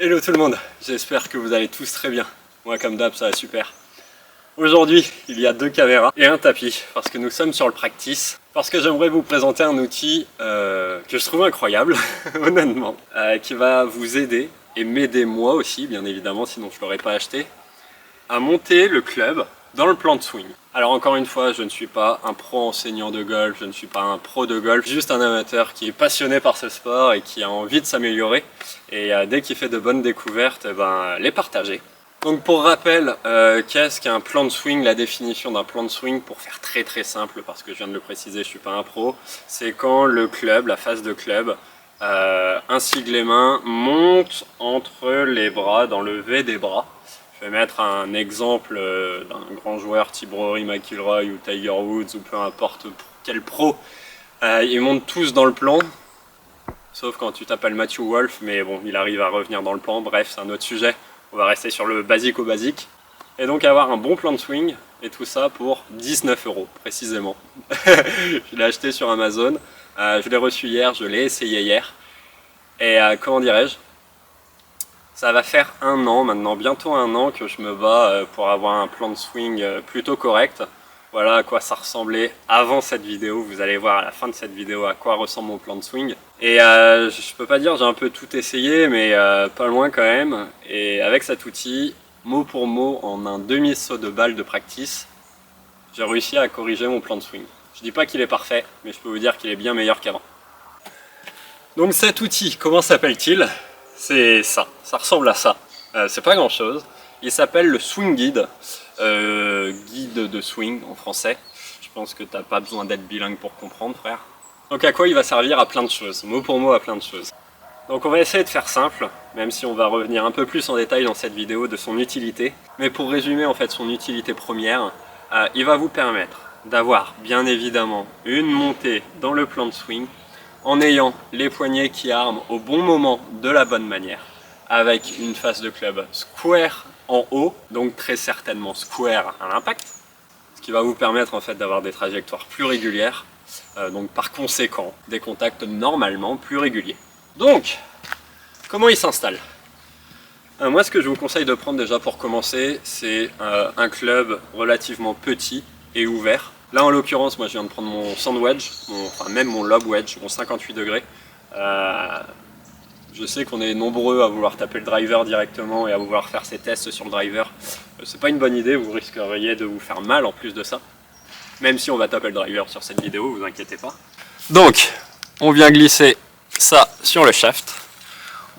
Hello tout le monde, j'espère que vous allez tous très bien. Moi comme d'hab ça va super. Aujourd'hui il y a 2 caméras et un tapis parce que nous sommes sur le practice. Parce que j'aimerais vous présenter un outil que je trouve incroyable, honnêtement, qui va vous aider et m'aider moi aussi bien évidemment sinon je ne l'aurais pas acheté, à monter le club dans le plan de swing. Alors encore une fois, je ne suis pas un pro enseignant de golf, je ne suis pas un pro de golf, juste un amateur qui est passionné par ce sport et qui a envie de s'améliorer. Et dès qu'il fait de bonnes découvertes, les partager. Donc pour rappel, qu'est-ce qu'un plan de swing? La définition d'un plan de swing, pour faire très simple, parce que je viens de le préciser, je ne suis pas un pro, c'est quand le club, la face de club, ainsi que les mains, montent entre les bras, dans le V des bras. Je vais mettre un exemple d'un grand joueur type Rory McIlroy ou Tiger Woods ou peu importe quel pro. Ils montent tous dans le plan, sauf quand tu t'appelles Matthew Wolf, mais bon, il arrive à revenir dans le plan. Bref, c'est un autre sujet. On va rester sur le basique au basique. Et donc avoir un bon plan de swing, et tout ça pour 19 € précisément. Je l'ai acheté sur Amazon, je l'ai reçu hier, je l'ai essayé hier. Et comment dirais-je? Ça va faire 1 an maintenant, bientôt 1 an que je me bats pour avoir un plan de swing plutôt correct. Voilà à quoi ça ressemblait avant cette vidéo, vous allez voir à la fin de cette vidéo à quoi ressemble mon plan de swing. Et je peux pas dire j'ai un peu tout essayé, mais pas loin quand même. Et avec cet outil, mot pour mot, en un demi-saut de balle de practice, j'ai réussi à corriger mon plan de swing. Je dis pas qu'il est parfait, mais je peux vous dire qu'il est bien meilleur qu'avant. Donc cet outil, comment s'appelle-t-il? C'est ça ressemble à ça. C'est pas grand chose. Il s'appelle le Swing Guide, guide de swing en français. Je pense que t'as pas besoin d'être bilingue pour comprendre, frère. Donc à quoi il va servir? À plein de choses, mot pour mot à plein de choses. Donc on va essayer de faire simple, même si on va revenir un peu plus en détail dans cette vidéo de son utilité. Mais pour résumer en fait son utilité première, il va vous permettre d'avoir bien évidemment une montée dans le plan de swing, en ayant les poignets qui arment au bon moment de la bonne manière, avec une face de club square en haut, donc très certainement square à l'impact, ce qui va vous permettre en fait d'avoir des trajectoires plus régulières, donc par conséquent des contacts normalement plus réguliers. Donc, comment il s'installe? Moi ce que je vous conseille de prendre déjà pour commencer, c'est un club relativement petit et ouvert. Là en l'occurrence, moi je viens de prendre mon sand wedge, enfin même mon lob wedge, mon 58 degrés. Je sais qu'on est nombreux à vouloir taper le driver directement et à vouloir faire ces tests sur le driver. C'est pas une bonne idée, vous risqueriez de vous faire mal en plus de ça. Même si on va taper le driver sur cette vidéo, vous inquiétez pas. Donc, on vient glisser ça sur le shaft.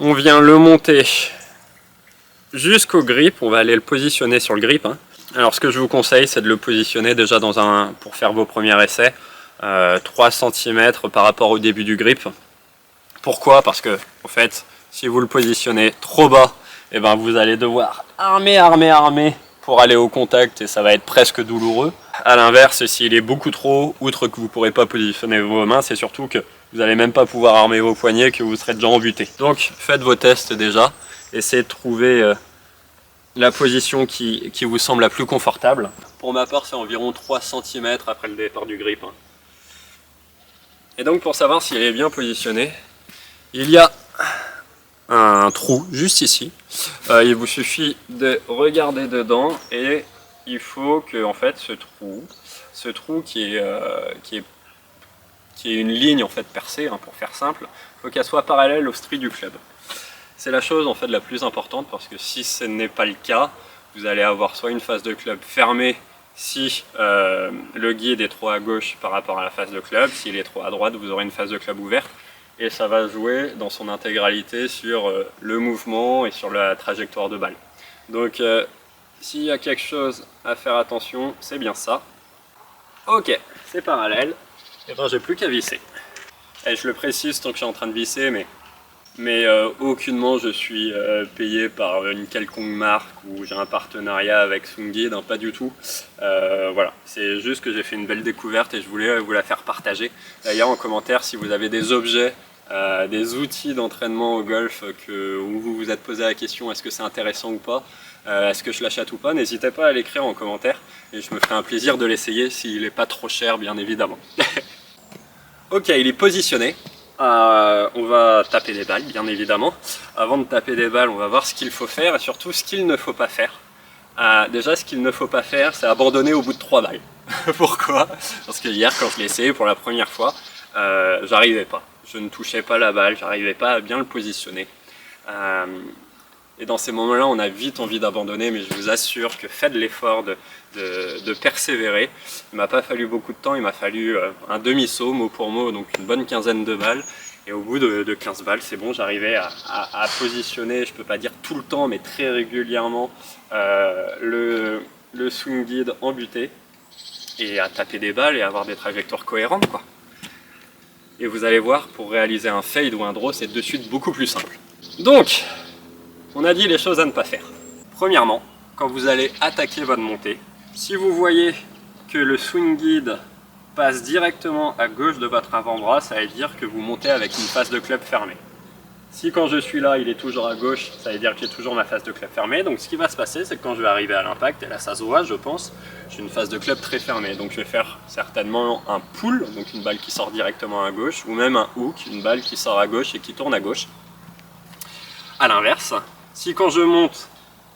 On vient le monter jusqu'au grip, on va aller le positionner sur le grip. Alors ce que je vous conseille, c'est de le positionner déjà pour faire vos premiers essais, 3 cm par rapport au début du grip. Pourquoi? Parce que en fait, si vous le positionnez trop bas, vous allez devoir armer pour aller au contact et ça va être presque douloureux. A l'inverse, s'il est beaucoup trop haut, outre que vous ne pourrez pas positionner vos mains, c'est surtout que vous n'allez même pas pouvoir armer vos poignets, que vous serez déjà embuté. Donc faites vos tests déjà, essayez de trouver la position qui vous semble la plus confortable. Pour ma part, c'est environ 3 cm après le départ du grip. Et donc pour savoir s'il est bien positionné, il y a un trou juste ici. Il vous suffit de regarder dedans et il faut que en fait ce trou qui est une ligne en fait percée, pour faire simple, il faut qu'elle soit parallèle au stri du club. C'est la chose en fait la plus importante parce que si ce n'est pas le cas, vous allez avoir soit une face de club fermée si le guide est trop à gauche par rapport à la face de club, s'il est trop à droite vous aurez une face de club ouverte et ça va jouer dans son intégralité sur le mouvement et sur la trajectoire de balle. Donc s'il y a quelque chose à faire attention, c'est bien ça. Ok, c'est parallèle, et j'ai plus qu'à visser. Et je le précise tant que je suis en train de visser, mais aucunement je suis payé par une quelconque marque ou j'ai un partenariat avec Swing Guide, pas du tout. Voilà, c'est juste que j'ai fait une belle découverte et je voulais vous la faire partager. D'ailleurs en commentaire si vous avez des objets, des outils d'entraînement au golf où vous vous êtes posé la question est-ce que c'est intéressant ou pas, est-ce que je l'achète ou pas, n'hésitez pas à l'écrire en commentaire et je me ferai un plaisir de l'essayer s'il n'est pas trop cher bien évidemment. Ok, il est positionné. On va taper des balles, bien évidemment. Avant de taper des balles, on va voir ce qu'il faut faire et surtout ce qu'il ne faut pas faire. Déjà, ce qu'il ne faut pas faire, c'est abandonner au bout de 3 balles. Pourquoi? Parce que hier, quand je l'ai essayé pour la première fois, j'arrivais pas. Je ne touchais pas la balle, j'arrivais pas à bien le positionner. Et dans ces moments-là, on a vite envie d'abandonner, mais je vous assure que faites l'effort de persévérer. Il m'a pas fallu beaucoup de temps, il m'a fallu un demi-saut, mot pour mot, donc une bonne quinzaine de balles. Et au bout de 15 balles, c'est bon, j'arrivais à positionner, je peux pas dire tout le temps, mais très régulièrement, le swing guide en butée, et à taper des balles et avoir des trajectoires cohérentes, quoi. Et vous allez voir, pour réaliser un fade ou un draw, c'est de suite beaucoup plus simple. Donc, on a dit les choses à ne pas faire. Premièrement, quand vous allez attaquer votre montée, si vous voyez que le swing guide passe directement à gauche de votre avant-bras, ça veut dire que vous montez avec une face de club fermée. Si quand je suis là, il est toujours à gauche, ça veut dire que j'ai toujours ma face de club fermée. Donc ce qui va se passer, c'est que quand je vais arriver à l'impact, et là ça se voit, je pense, j'ai une face de club très fermée. Donc je vais faire certainement un pull, donc une balle qui sort directement à gauche, ou même un hook, une balle qui sort à gauche et qui tourne à gauche. A l'inverse, si quand je monte,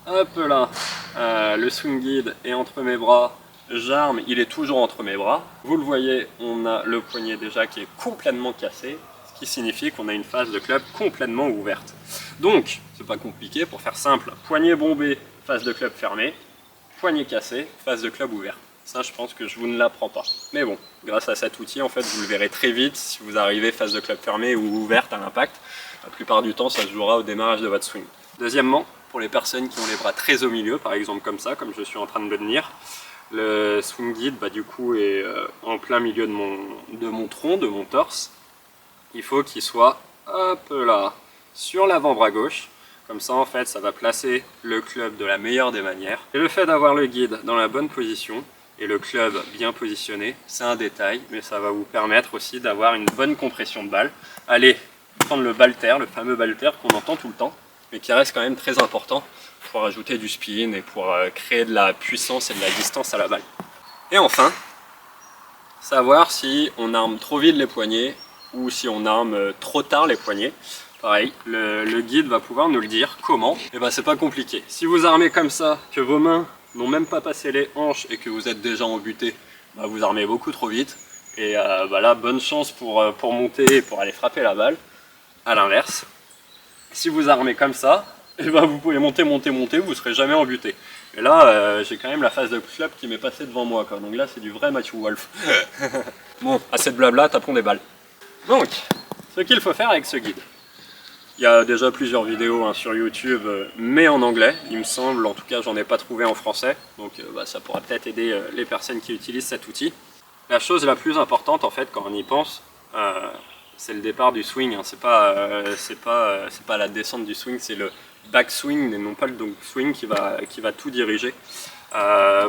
hop là, le swing guide est entre mes bras, j'arme, il est toujours entre mes bras. Vous le voyez, on a le poignet déjà qui est complètement cassé, ce qui signifie qu'on a une face de club complètement ouverte. Donc, c'est pas compliqué, pour faire simple, poignet bombé, face de club fermée, poignet cassé, face de club ouverte. Ça, je pense que je vous ne l'apprends pas. Mais bon, grâce à cet outil, en fait, vous le verrez très vite si vous arrivez face de club fermée ou ouverte à l'impact. La plupart du temps, ça se jouera au démarrage de votre swing. Deuxièmement, pour les personnes qui ont les bras très au milieu, par exemple comme ça, comme je suis en train de le tenir, le swing guide, du coup, est en plein milieu de mon tronc, de mon torse. Il faut qu'il soit, hop là, sur l'avant-bras gauche. Comme ça, en fait, ça va placer le club de la meilleure des manières. Et le fait d'avoir le guide dans la bonne position et le club bien positionné, c'est un détail, mais ça va vous permettre aussi d'avoir une bonne compression de balle. Allez, prendre le ball-terre, le fameux ball-terre qu'on entend tout le temps, mais qui reste quand même très important pour ajouter du spin et pour créer de la puissance et de la distance à la balle. Et enfin, savoir si on arme trop vite les poignets ou si on arme trop tard les poignets. Pareil, le guide va pouvoir nous le dire. Comment? Et c'est pas compliqué. Si vous armez comme ça, que vos mains n'ont même pas passé les hanches et que vous êtes déjà embuté, vous armez beaucoup trop vite. Et là, bonne chance pour monter et pour aller frapper la balle. A l'inverse, si vous armez comme ça, vous pouvez monter, vous serez jamais embuté. Et là, j'ai quand même la face de club qui m'est passée devant moi, quoi. Donc là, c'est du vrai Matthew Wolf. Bon, assez de blabla, tapons des balles. Donc, ce qu'il faut faire avec ce guide. Il y a déjà plusieurs vidéos sur YouTube, mais en anglais, il me semble. En tout cas, j'en ai pas trouvé en français. Donc ça pourra peut-être aider les personnes qui utilisent cet outil. La chose la plus importante, en fait, quand on y pense, c'est le départ du swing. C'est pas la descente du swing, c'est le backswing et non pas le swing qui va tout diriger.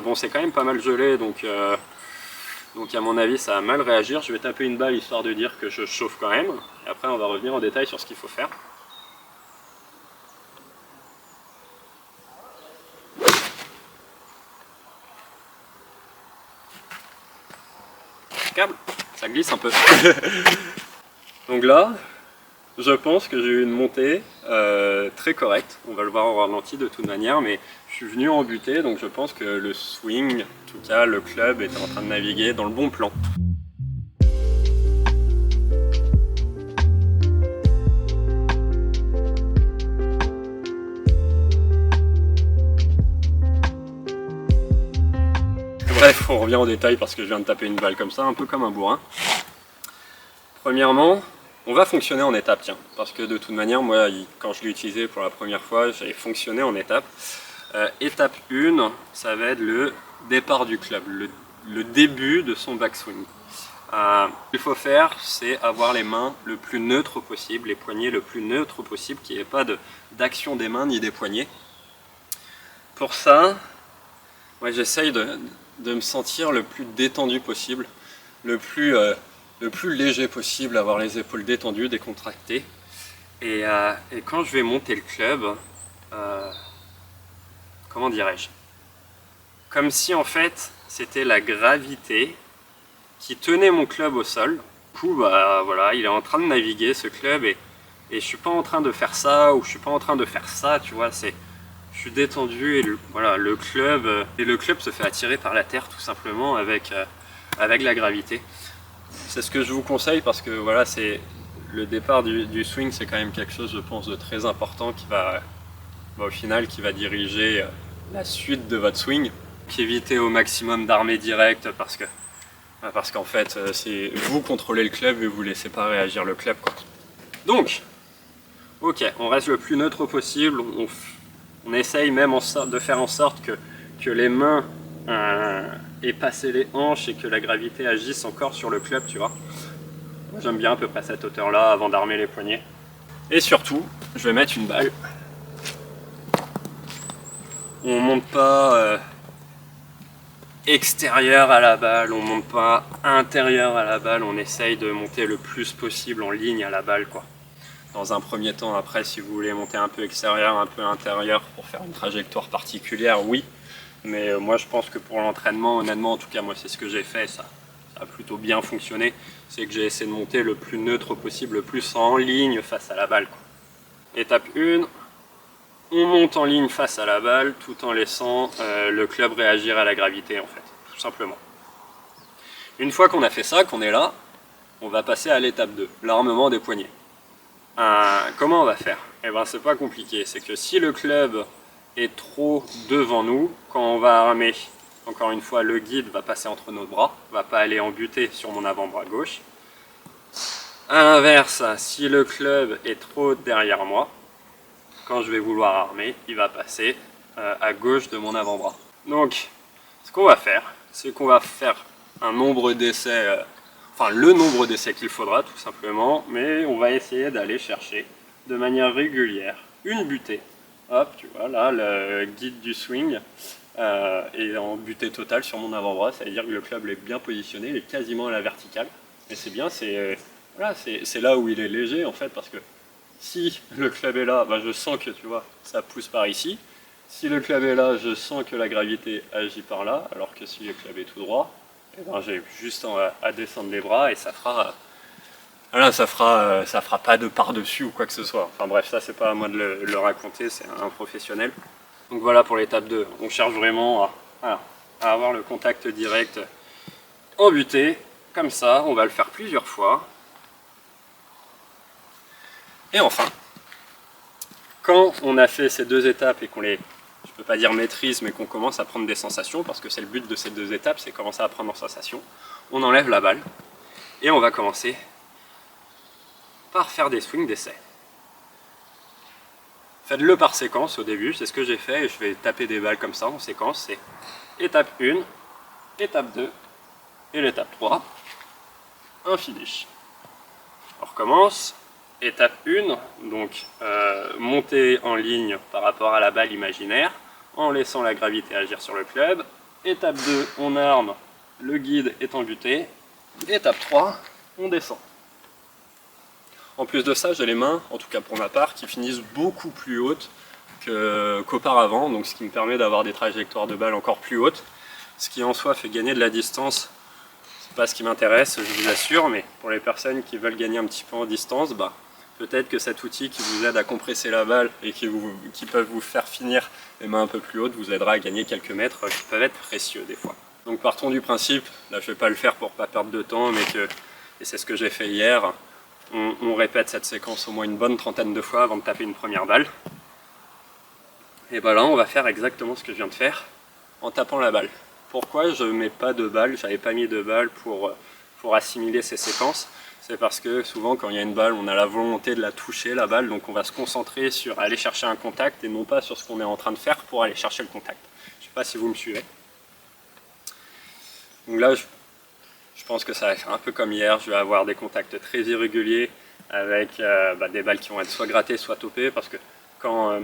Bon, c'est quand même pas mal gelé, donc à mon avis, ça va mal réagir. Je vais taper une balle histoire de dire que je chauffe quand même. Et après, on va revenir en détail sur ce qu'il faut faire. Câble, ça glisse un peu. Donc là, je pense que j'ai eu une montée très correcte. On va le voir au ralenti de toute manière, mais je suis venu en butée, donc je pense que le swing, en tout cas le club, était en train de naviguer dans le bon plan. Bref, on revient en détail parce que je viens de taper une balle comme ça, un peu comme un bourrin. Premièrement, on va fonctionner en étapes, tiens, parce que de toute manière, moi, quand je l'ai utilisé pour la première fois, j'ai fonctionné en étapes. Étape 1, ça va être le départ du club, le début de son backswing. Ce qu'il faut faire, c'est avoir les mains le plus neutres possible, les poignets le plus neutres possible, qu'il n'y ait pas d'action des mains ni des poignets. Pour ça, moi, j'essaye de me sentir le plus détendu possible, le plus léger possible, avoir les épaules détendues, décontractées. Et quand je vais monter le club, comment dirais-je? Comme si en fait c'était la gravité qui tenait mon club au sol Du coup, bah voilà, il est en train de naviguer ce club et je suis pas en train de faire ça ou je suis pas en train de faire ça, tu vois, je suis détendu et voilà, le club se fait attirer par la terre tout simplement avec la gravité. C'est ce que je vous conseille parce que voilà, c'est le départ du swing, c'est quand même quelque chose, je pense, de très important qui va, au final, qui va diriger la suite de votre swing. Donc évitez au maximum d'armer direct parce qu'en fait, c'est vous contrôlez le club et vous laissez pas réagir le club, quoi. Donc, ok, on reste le plus neutre possible. On essaye même de faire en sorte que les mains aient passé les hanches et que la gravité agisse encore sur le club, tu vois. Moi, j'aime bien à peu près cette hauteur-là avant d'armer les poignets. Et surtout, je vais mettre une balle. On monte pas extérieur à la balle, on monte pas intérieur à la balle, on essaye de monter le plus possible en ligne à la balle, quoi. Dans un premier temps, après, si vous voulez monter un peu extérieur, un peu intérieur pour faire une trajectoire particulière, oui. Mais moi, je pense que pour l'entraînement, honnêtement, en tout cas, moi, c'est ce que j'ai fait, ça a plutôt bien fonctionné. C'est que j'ai essayé de monter le plus neutre possible, le plus en ligne face à la balle, quoi. Étape 1, on monte en ligne face à la balle tout en laissant le club réagir à la gravité, en fait, tout simplement. Une fois qu'on a fait ça, qu'on est là, on va passer à l'étape 2, l'armement des poignets. Comment on va faire? Eh ben, c'est pas compliqué, c'est que si le club est trop devant nous, quand on va armer, encore une fois, le guide va passer entre nos bras, va pas aller en butée sur mon avant-bras gauche. A l'inverse, si le club est trop derrière moi, quand je vais vouloir armer, il va passer à gauche de mon avant-bras. Donc, ce qu'on va faire, c'est qu'on va faire un nombre d'essais, enfin le nombre d'essais qu'il faudra tout simplement, mais on va essayer d'aller chercher de manière régulière une butée. Hop, tu vois, là, le guide du swing est en butée totale sur mon avant-bras, ça veut dire que le club est bien positionné, il est quasiment à la verticale. Et c'est bien, voilà, c'est là où il est léger en fait, parce que si le club est là, ben je sens que tu vois, ça pousse par ici. Si le club est là, je sens que la gravité agit par là, alors que si le club est tout droit, eh ben j'ai juste à descendre les bras et ça fera, voilà, ça fera pas de par-dessus ou quoi que ce soit. Enfin bref, ça c'est pas à moi de le raconter, c'est un professionnel. Donc voilà pour l'étape 2, on cherche vraiment à avoir le contact direct en butée, comme ça, on va le faire plusieurs fois. Et enfin, quand on a fait ces deux étapes et qu'on les, je peux pas dire maîtrise, mais qu'on commence à prendre des sensations, parce que c'est le but de ces deux étapes, c'est commencer à prendre en sensation, on enlève la balle et on va commencer par faire des swings d'essai. Faites-le par séquence au début, c'est ce que j'ai fait et je vais taper des balles comme ça en séquence. C'est étape 1, étape 2 et l'étape 3, un finish. On recommence. Étape 1, donc monter en ligne par rapport à la balle imaginaire en laissant la gravité agir sur le club. Étape 2, on arme, le guide est en butée. Étape 3, on descend. En plus de ça, j'ai les mains, en tout cas pour ma part, qui finissent beaucoup plus hautes qu'auparavant, donc ce qui me permet d'avoir des trajectoires de balle encore plus hautes, ce qui en soi fait gagner de la distance. C'est pas ce qui m'intéresse, je vous assure, mais pour les personnes qui veulent gagner un petit peu en distance, bah, peut-être que cet outil qui vous aide à compresser la balle et qui peuvent vous faire finir les mains un peu plus hautes vous aidera à gagner quelques mètres qui peuvent être précieux des fois. Donc partons du principe, là je vais pas le faire pour pas perdre de temps, mais et c'est ce que j'ai fait hier, on répète cette séquence au moins une bonne trentaine de fois avant de taper une première balle. Et ben là on va faire exactement ce que je viens de faire en tapant la balle. Pourquoi je mets pas de balle, j'avais pas mis de balle pour assimiler ces séquences? C'est parce que souvent quand il y a une balle, on a la volonté de la toucher, la balle, donc on va se concentrer sur aller chercher un contact et non pas sur ce qu'on est en train de faire pour aller chercher le contact. Je ne sais pas si vous me suivez. Donc là, je pense que ça va faire un peu comme hier, je vais avoir des contacts très irréguliers avec des balles qui vont être soit grattées, soit topées, parce que quand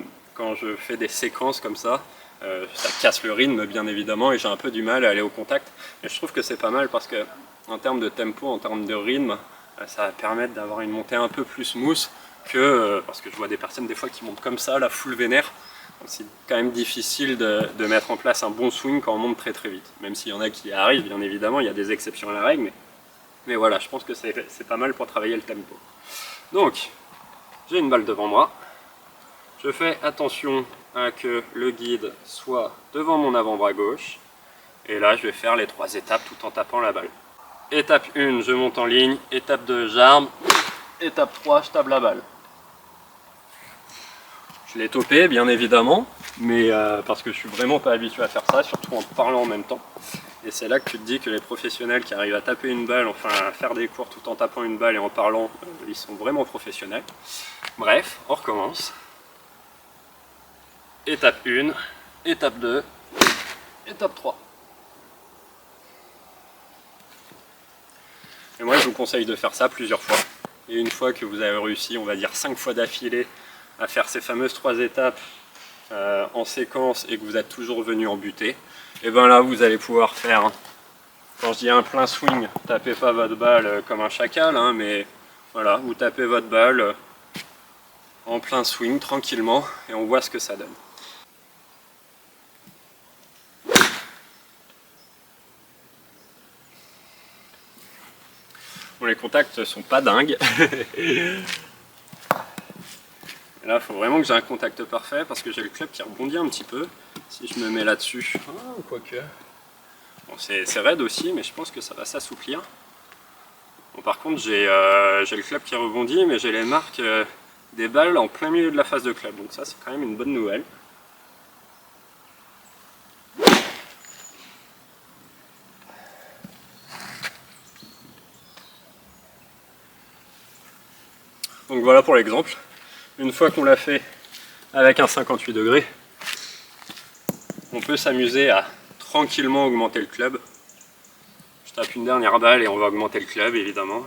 je fais des séquences comme ça casse le rythme bien évidemment et j'ai un peu du mal à aller au contact. Mais je trouve que c'est pas mal parce que en termes de tempo, en termes de rythme, ça va permettre d'avoir une montée un peu plus smooth que, parce que je vois des personnes des fois qui montent comme ça, la full vénère. C'est quand même difficile de mettre en place un bon swing quand on monte très très vite. Même s'il y en a qui y arrivent, bien évidemment, il y a des exceptions à la règle, mais Mais voilà, je pense que c'est pas mal pour travailler le tempo. Donc, j'ai une balle devant moi. Je fais attention à que le guide soit devant mon avant-bras gauche. Et là, je vais faire les 3 étapes tout en tapant la balle. Étape 1, je monte en ligne. Étape 2, j'arme. Étape 3, je tape la balle. Je l'ai topé, bien évidemment, mais parce que je suis vraiment pas habitué à faire ça, surtout en parlant en même temps. Et c'est là que tu te dis que les professionnels qui arrivent à taper une balle, enfin à faire des cours tout en tapant une balle et en parlant, ils sont vraiment professionnels. Bref, on recommence. Étape 1, étape 2, étape 3. Et moi je vous conseille de faire ça plusieurs fois. Et une fois que vous avez réussi, on va dire 5 fois d'affilée, à faire ces fameuses 3 étapes en séquence et que vous êtes toujours venu en butée, et bien là vous allez pouvoir faire, quand je dis un plein swing, tapez pas votre balle comme un chacal, hein, mais voilà, vous tapez votre balle en plein swing tranquillement et on voit ce que ça donne. Bon, les contacts sont pas dingues. Et là, il faut vraiment que j'ai un contact parfait parce que j'ai le club qui rebondit un petit peu. Si je me mets là-dessus, quoique. Bon, c'est raide aussi, mais je pense que ça va s'assouplir. Bon, par contre, j'ai le club qui rebondit, mais j'ai les marques des balles en plein milieu de la face de club. Donc ça, c'est quand même une bonne nouvelle. Donc voilà pour l'exemple. Une fois qu'on l'a fait avec un 58 degrés, on peut s'amuser à tranquillement augmenter le club. Je tape une dernière balle et on va augmenter le club évidemment.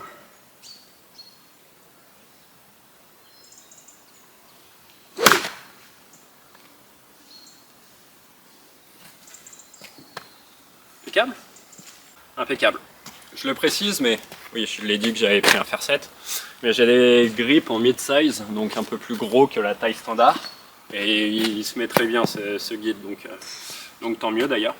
Impeccable. Impeccable. Je le précise, mais oui, je l'ai dit que j'avais pris un fer 7, mais j'ai des grips en mid-size, donc un peu plus gros que la taille standard, et il se met très bien ce guide, donc tant mieux d'ailleurs.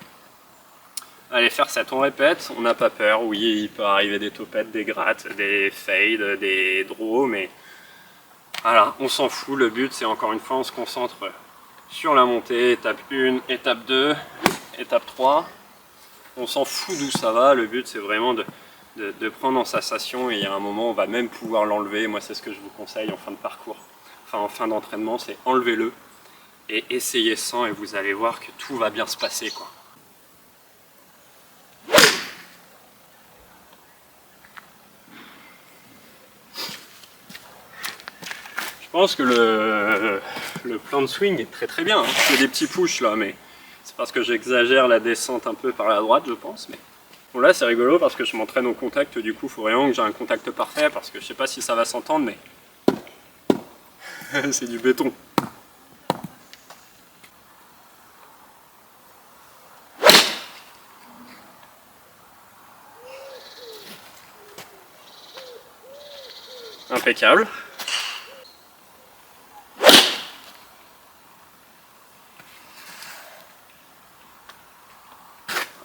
Allez, fer 7, on répète, on n'a pas peur, oui, il peut arriver des topettes, des grattes, des fades, des draws, mais voilà, on s'en fout, le but c'est encore une fois, on se concentre sur la montée, étape 1, étape 2, étape 3. On s'en fout d'où ça va, le but c'est vraiment de prendre en sensation et il y a un moment on va même pouvoir l'enlever. Moi c'est ce que je vous conseille en fin de parcours, enfin en fin d'entraînement, c'est enlevez-le et essayez sans et vous allez voir que tout va bien se passer quoi. Je pense que le plan de swing est très bien, hein. Je fais des petits pushs là, mais c'est parce que j'exagère la descente un peu par la droite je pense. Mais bon, là c'est rigolo parce que je m'entraîne au contact, du coup il faut vraiment que j'ai un contact parfait parce que je sais pas si ça va s'entendre mais c'est du béton. Impeccable.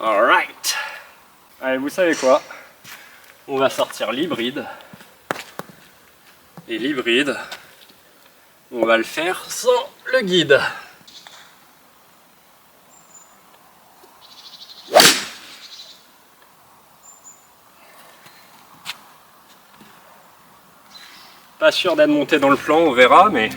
Alright. Allez, vous savez quoi? On va sortir l'hybride. Et l'hybride, on va le faire sans le guide. Pas sûr d'être monté dans le plan, on verra, mais...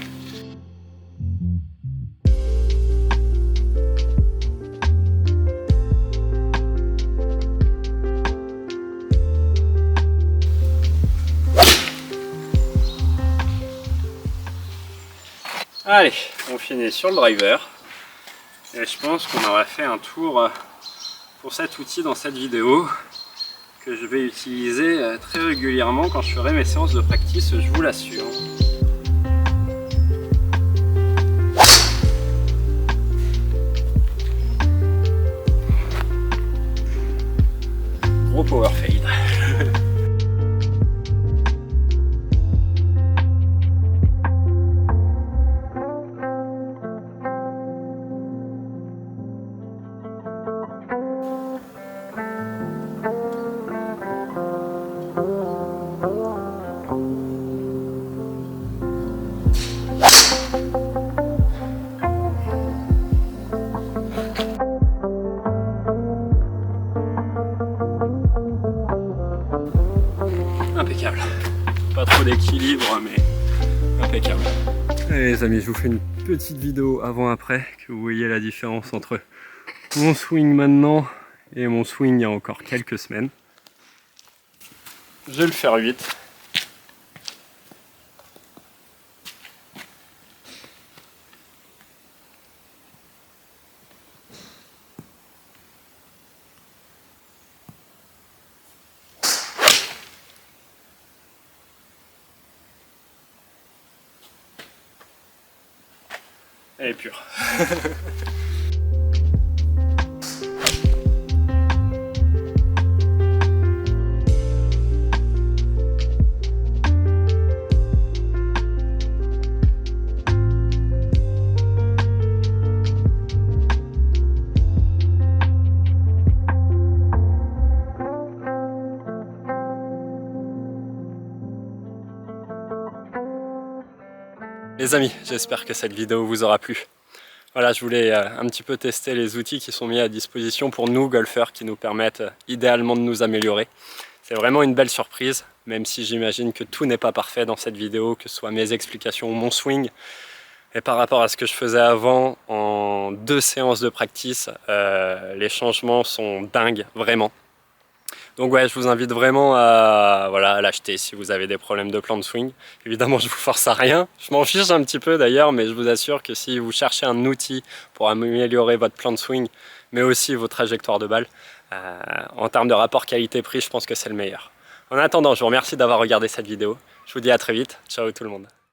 Allez, on finit sur le driver. Et je pense qu'on aura fait un tour pour cet outil dans cette vidéo que je vais utiliser très régulièrement quand je ferai mes séances de practice, je vous l'assure. Gros power fade. impeccable. Allez les amis, je vous fais une petite vidéo avant-après, que vous voyez la différence entre mon swing maintenant et mon swing il y a encore quelques semaines. Je vais le faire vite. Elle est pure. Les amis, j'espère que cette vidéo vous aura plu. Voilà, je voulais un petit peu tester les outils qui sont mis à disposition pour nous golfeurs qui nous permettent idéalement de nous améliorer. C'est vraiment une belle surprise, même si j'imagine que tout n'est pas parfait dans cette vidéo, que ce soit mes explications ou mon swing. Et par rapport à ce que je faisais avant, en 2 séances de practice, les changements sont dingues, vraiment. Donc ouais, je vous invite vraiment à l'acheter si vous avez des problèmes de plan de swing. Évidemment, je vous force à rien. Je m'en fiche un petit peu d'ailleurs, mais je vous assure que si vous cherchez un outil pour améliorer votre plan de swing, mais aussi vos trajectoires de balle, en termes de rapport qualité-prix, je pense que c'est le meilleur. En attendant, je vous remercie d'avoir regardé cette vidéo. Je vous dis à très vite. Ciao tout le monde.